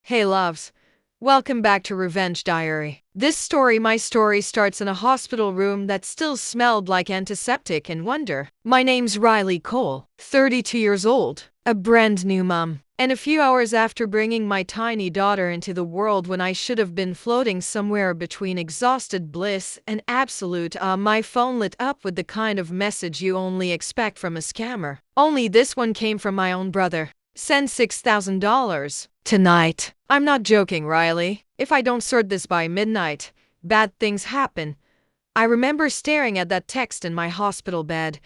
Hey loves, welcome back to Revenge Diary. My story starts in a hospital room that still smelled like antiseptic and wonder. My name's Riley Cole, 32 years old, a brand new mom. And a few hours after bringing my tiny daughter into the world when I should have been floating somewhere between exhausted bliss and absolute my phone lit up with the kind of message you only expect from a scammer. Only this one came from my own brother. Send $6,000 tonight. I'm not joking, Riley. If I don't sort this by midnight, bad things happen. I remember staring at that text in my hospital bed,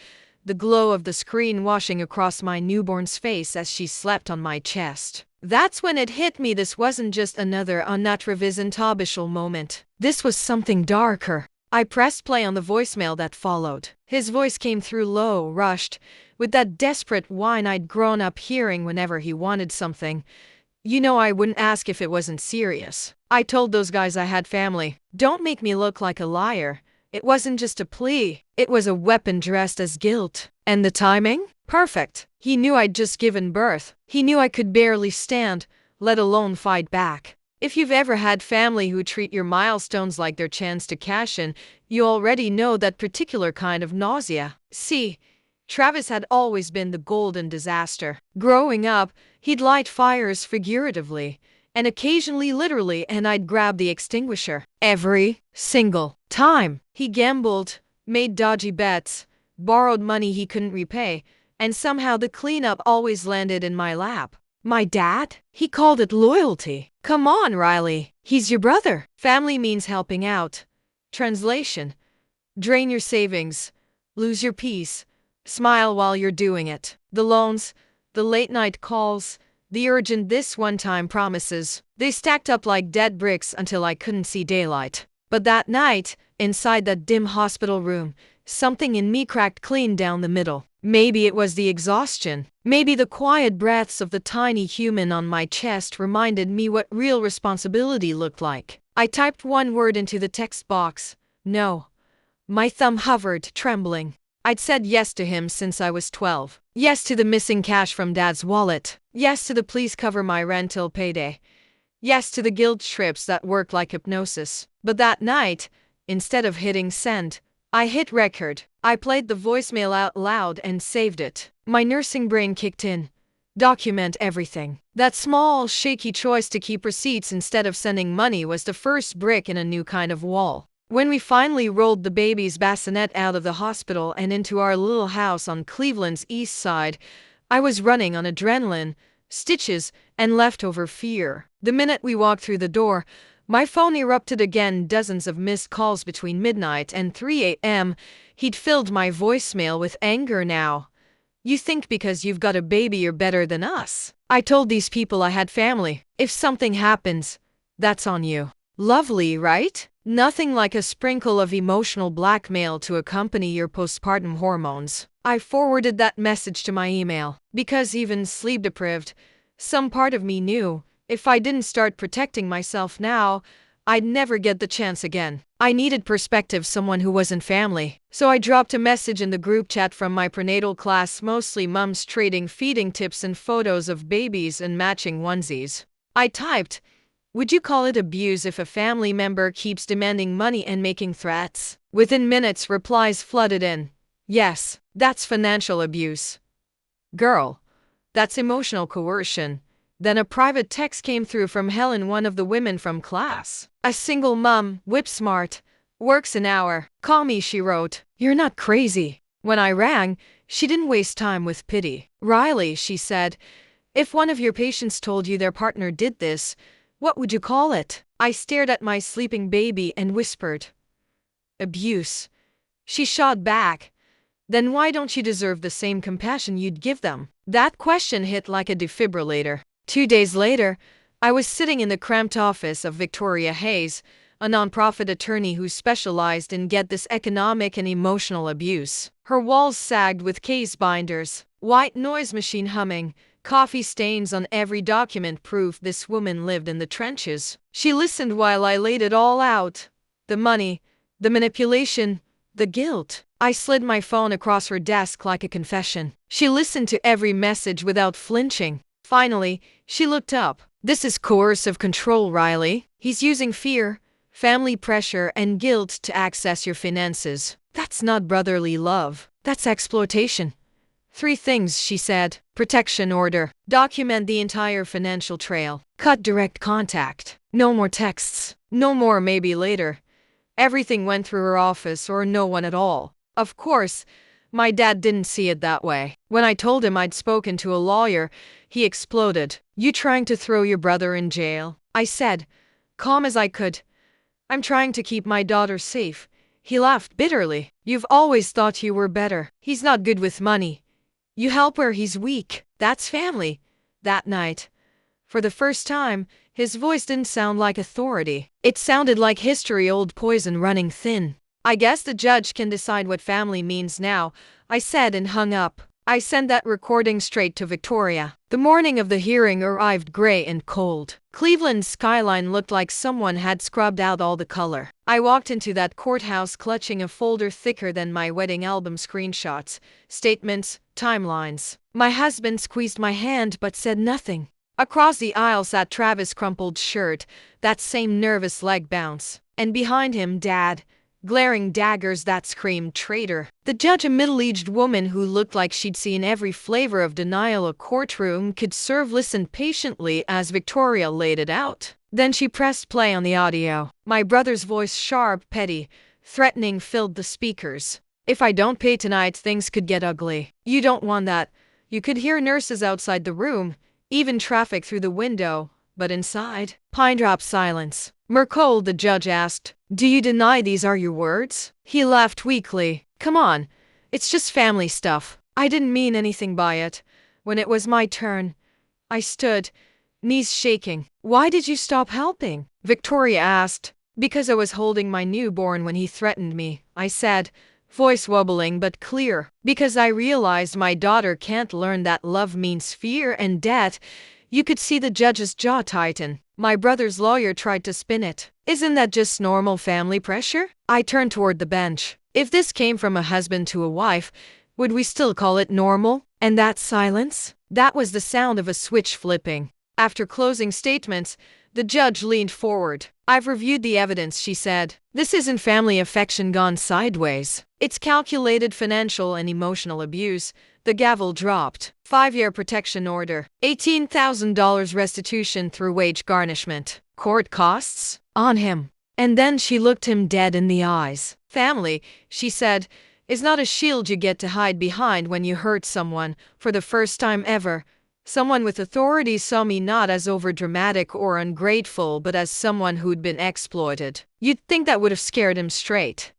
the glow of the screen washing across my newborn's face as she slept on my chest. That's when it hit me. This wasn't just another unreveled moment. This was something darker. I pressed play on the voicemail that followed. His voice came through low, rushed, with that desperate whine I'd grown up hearing whenever he wanted something. You know, I wouldn't ask if it wasn't serious. I told those guys I had family. Don't make me look like a liar. It wasn't just a plea. It was a weapon dressed as guilt. And the timing? Perfect. He knew I'd just given birth. He knew I could barely stand, let alone fight back. If you've ever had family who treat your milestones like their chance to cash in, you already know that particular kind of nausea. See, Travis had always been the golden disaster. Growing up, he'd light fires figuratively, and occasionally literally, and I'd grab the extinguisher. Every single time. He gambled, made dodgy bets, borrowed money he couldn't repay, and somehow the cleanup always landed in my lap. My dad? He called it loyalty. Come on, Riley. He's your brother. Family means helping out. Translation: drain your savings, lose your peace, smile while you're doing it. The loans, the late-night calls, the urgent this one-time promises, they stacked up like dead bricks until I couldn't see daylight. But that night, inside that dim hospital room, something in me cracked clean down the middle. Maybe it was the exhaustion. Maybe the quiet breaths of the tiny human on my chest reminded me what real responsibility looked like. I typed one word into the text box. No. My thumb hovered, trembling. I'd said yes to him since I was 12. Yes to the missing cash from Dad's wallet. Yes to the please cover my rent till payday. Yes to the guilt trips that worked like hypnosis. But that night, instead of hitting send, I hit record. I played the voicemail out loud and saved it. My nursing brain kicked in. Document everything. That small, shaky choice to keep receipts instead of sending money was the first brick in a new kind of wall. When we finally rolled the baby's bassinet out of the hospital and into our little house on Cleveland's east side, I was running on adrenaline, stitches, and leftover fear. The minute we walked through the door, my phone erupted again, dozens of missed calls between midnight and 3 a.m. He'd filled my voicemail with anger now. You think because you've got a baby you're better than us? I told these people I had family. If something happens, that's on you. Lovely, right? Nothing like a sprinkle of emotional blackmail to accompany your postpartum hormones. I forwarded that message to my email, because even sleep-deprived, some part of me knew, if I didn't start protecting myself now, I'd never get the chance again. I needed perspective, someone who wasn't family. So I dropped a message in the group chat from my prenatal class, mostly mums trading feeding tips and photos of babies and matching onesies. I typed, would you call it abuse if a family member keeps demanding money and making threats? Within minutes, replies flooded in. Yes, that's financial abuse. Girl, that's emotional coercion. Then a private text came through from Helen, one of the women from class. A single mom, whip smart, works an hour. Call me, she wrote. You're not crazy. When I rang, she didn't waste time with pity. Riley, she said, if one of your patients told you their partner did this, what would you call it? I stared at my sleeping baby and whispered, abuse. She shot back. Then why don't you deserve the same compassion you'd give them? That question hit like a defibrillator. 2 days later, I was sitting in the cramped office of Victoria Hayes, a nonprofit attorney who specialized in this economic and emotional abuse. Her walls sagged with case binders, white noise machine humming, coffee stains on every document, proof this woman lived in the trenches. She listened while I laid it all out. The money, the manipulation, the guilt. I slid my phone across her desk like a confession. She listened to every message without flinching. Finally, she looked up. This is coercive control, Riley. He's using fear, family pressure, and guilt to access your finances. That's not brotherly love. That's exploitation. 3 things, she said. Protection order. Document the entire financial trail. Cut direct contact. No more texts. No more maybe later. Everything went through her office or no one at all. Of course, my dad didn't see it that way. When I told him I'd spoken to a lawyer, he exploded. You trying to throw your brother in jail? I said, calm as I could. I'm trying to keep my daughter safe. He laughed bitterly. You've always thought you were better. He's not good with money. You help where he's weak. That's family. That night, for the first time, his voice didn't sound like authority. It sounded like history-old poison running thin. I guess the judge can decide what family means now, I said and hung up. I sent that recording straight to Victoria. The morning of the hearing arrived gray and cold. Cleveland's skyline looked like someone had scrubbed out all the color. I walked into that courthouse clutching a folder thicker than my wedding album screenshots, statements, timelines. My husband squeezed my hand but said nothing. Across the aisle sat Travis' crumpled shirt, that same nervous leg bounce. And behind him, Dad, glaring daggers that screamed traitor. The judge, a middle-aged woman who looked like she'd seen every flavor of denial a courtroom could serve, listened patiently as Victoria laid it out. Then she pressed play on the audio. My brother's voice, sharp, petty, threatening, filled the speakers. If I don't pay tonight, things could get ugly. You don't want that. You could hear nurses outside the room, even traffic through the window, but inside, pine drop silence. Mercole, the judge asked, do you deny these are your words? He laughed weakly. Come on, it's just family stuff. I didn't mean anything by it. When it was my turn, I stood, knees shaking. Why did you stop helping? Victoria asked. Because I was holding my newborn when he threatened me, I said, voice wobbling but clear. Because I realized my daughter can't learn that love means fear and death. You could see the judge's jaw tighten. My brother's lawyer tried to spin it. Isn't that just normal family pressure? I turned toward the bench. If this came from a husband to a wife, would we still call it normal? And that silence? That was the sound of a switch flipping. After closing statements, the judge leaned forward. I've reviewed the evidence, she said. This isn't family affection gone sideways. It's calculated financial and emotional abuse. The gavel dropped. 5-year protection order. $18,000 restitution through wage garnishment. Court costs? On him. And then she looked him dead in the eyes. Family, she said, is not a shield you get to hide behind when you hurt someone. For the first time ever, someone with authority saw me not as overdramatic or ungrateful, but as someone who'd been exploited. You'd think that would have scared him straight.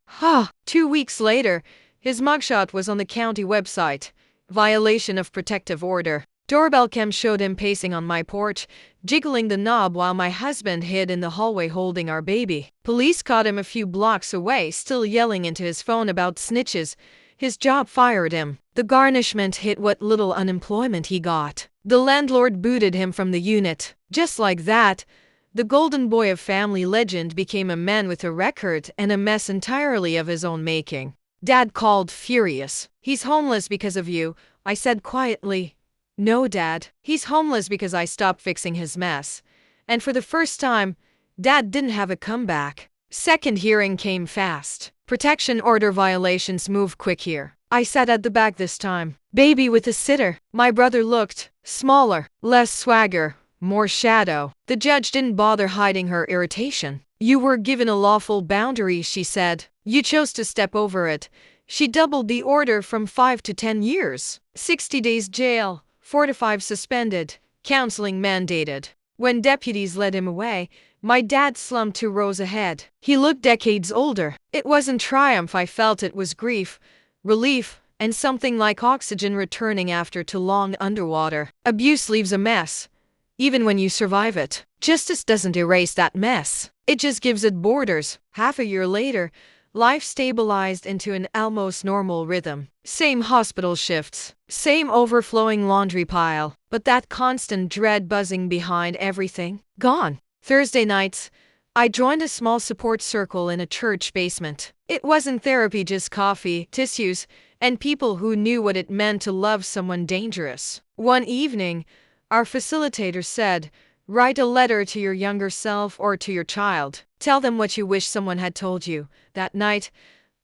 2 weeks later, his mugshot was on the county website. Violation of protective order. Doorbell cam showed him pacing on my porch, jiggling the knob while my husband hid in the hallway holding our baby. Police caught him a few blocks away, still yelling into his phone about snitches. His job fired him. The garnishment hit what little unemployment he got. The landlord booted him from the unit. Just like that, the golden boy of family legend became a man with a record and a mess entirely of his own making. Dad called, furious. He's homeless because of you, I said quietly. No, Dad. He's homeless because I stopped fixing his mess. And for the first time, Dad didn't have a comeback. Second hearing came fast. Protection order violations move quick here. I sat at the back this time. Baby with a sitter. My brother looked smaller, less swagger, more shadow. The judge didn't bother hiding her irritation. You were given a lawful boundary, she said. You chose to step over it. She doubled the order from 5 to 10 years. 60 days jail, 4 to 5 suspended, counseling mandated. When deputies led him away, my dad slumped 2 rows ahead. He looked decades older. It wasn't triumph I felt, it was grief, relief, and something like oxygen returning after too long underwater. Abuse leaves a mess, even when you survive it. Justice doesn't erase that mess. It just gives it borders. Half a year later, life stabilized into an almost normal rhythm. Same hospital shifts, same overflowing laundry pile, but that constant dread buzzing behind everything, gone. Thursday nights, I joined a small support circle in a church basement. It wasn't therapy, just coffee, tissues, and people who knew what it meant to love someone dangerous. One evening, our facilitator said, Write a letter to your younger self or to your child. Tell them what you wish someone had told you. That night,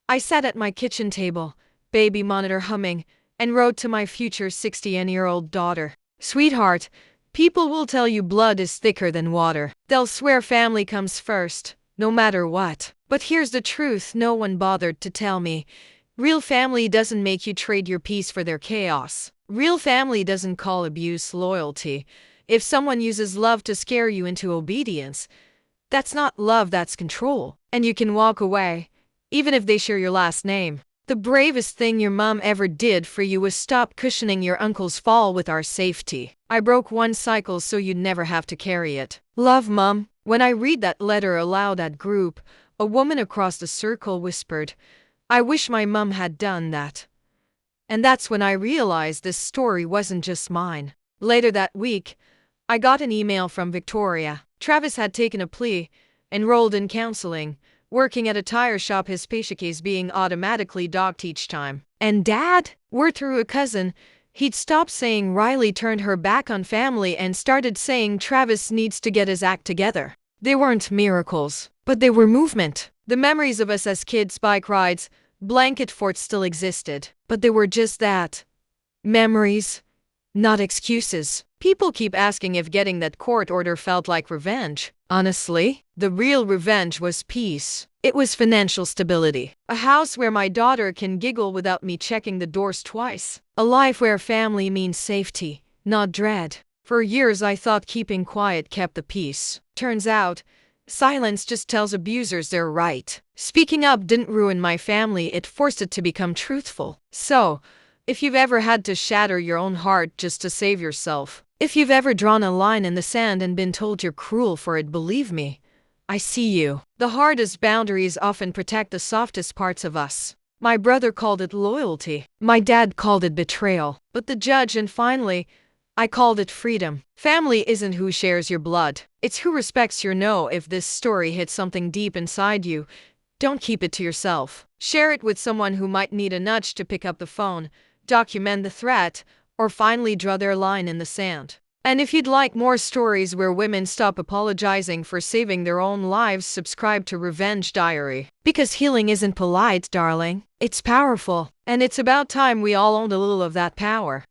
I sat at my kitchen table, baby monitor humming, and wrote to my future 60-year-old daughter. Sweetheart, people will tell you blood is thicker than water. They'll swear family comes first, no matter what. But here's the truth no one bothered to tell me. Real family doesn't make you trade your peace for their chaos. Real family doesn't call abuse loyalty. If someone uses love to scare you into obedience, that's not love, that's control. And you can walk away, even if they share your last name. The bravest thing your mom ever did for you was stop cushioning your uncle's fall with our safety. I broke one cycle so you'd never have to carry it. Love, Mom. When I read that letter aloud at group, a woman across the circle whispered, I wish my mom had done that. And that's when I realized this story wasn't just mine. Later that week, I got an email from Victoria. Travis had taken a plea, enrolled in counseling, working at a tire shop, his paycheck being automatically docked each time. And Dad? Word through a cousin, he'd stopped saying Riley turned her back on family and started saying Travis needs to get his act together. They weren't miracles, but they were movement. The memories of us as kids, bike rides, blanket forts still existed, but they were just that. Memories, not excuses. People keep asking if getting that court order felt like revenge. Honestly, the real revenge was peace. It was financial stability. A house where my daughter can giggle without me checking the doors twice. A life where family means safety, not dread. For years I thought keeping quiet kept the peace. Turns out, silence just tells abusers they're right. Speaking up didn't ruin my family, it forced it to become truthful. So, if you've ever had to shatter your own heart just to save yourself, if you've ever drawn a line in the sand and been told you're cruel for it, believe me, I see you. The hardest boundaries often protect the softest parts of us. My brother called it loyalty. My dad called it betrayal. But the judge, and finally, I called it freedom. Family isn't who shares your blood. It's who respects your no. If this story hits something deep inside you, don't keep it to yourself. Share it with someone who might need a nudge to pick up the phone, document the threat, or finally draw their line in the sand. And if you'd like more stories where women stop apologizing for saving their own lives, subscribe to Revenge Diary. Because healing isn't polite, darling. It's powerful. And it's about time we all owned a little of that power.